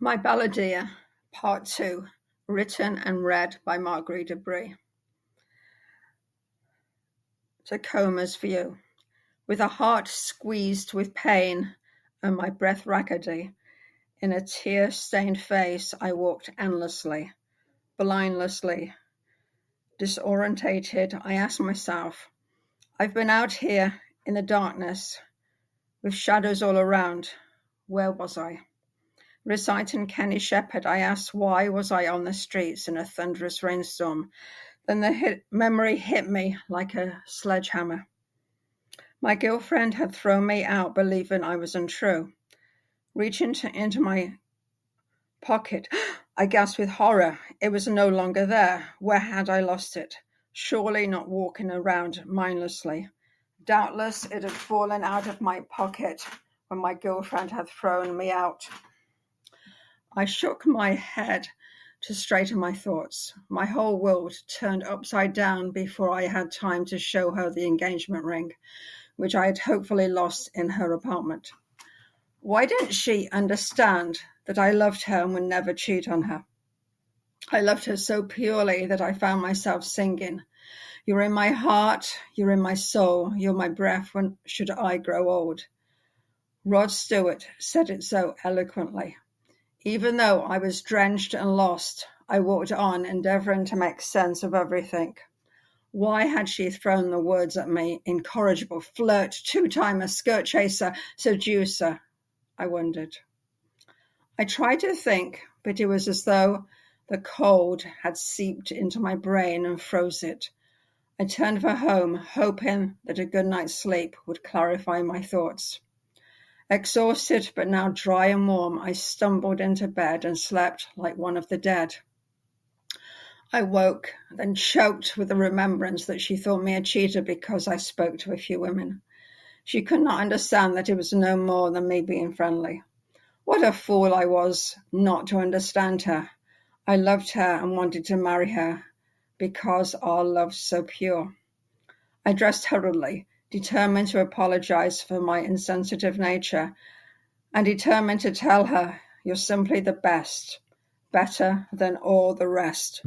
My Balladeer, Part 2, written and read by Margarida Brei. Tacoma's view. With a heart squeezed with pain and my breath raggedy, in a tear-stained face I walked endlessly, blindlessly. Disorientated, I asked myself, I've been out here in the darkness, with shadows all around. Where was I? Reciting Kenny Shepherd, I asked why was I on the streets in a thunderous rainstorm. Then the memory hit me like a sledgehammer. My girlfriend had thrown me out believing I was untrue. Reaching into my pocket, I gasped with horror. It was no longer there. Where had I lost it? Surely not walking around mindlessly. Doubtless it had fallen out of my pocket when my girlfriend had thrown me out. I shook my head to straighten my thoughts. My whole world turned upside down before I had time to show her the engagement ring, which I had hopefully lost in her apartment. Why didn't she understand that I loved her and would never cheat on her? I loved her so purely that I found myself singing, "You're in my heart, you're in my soul, you're my breath when should I grow old." Rod Stewart said it so eloquently. Even though I was drenched and lost, I walked on, endeavoring to make sense of everything. Why had she thrown the words at me? Incorrigible, flirt, two-timer, skirt chaser, seducer, I wondered. I tried to think, but it was as though the cold had seeped into my brain and froze it. I turned for home, hoping that a good night's sleep would clarify my thoughts. Exhausted but now dry and warm, I stumbled into bed and slept like one of the dead. I woke, then choked with the remembrance that she thought me a cheater because I spoke to a few women. She could not understand that it was no more than me being friendly. What a fool I was not to understand her. I loved her and wanted to marry her because our love's so pure. I dressed hurriedly, determined to apologize for my insensitive nature, and determined to tell her, "You're simply the best, better than all the rest."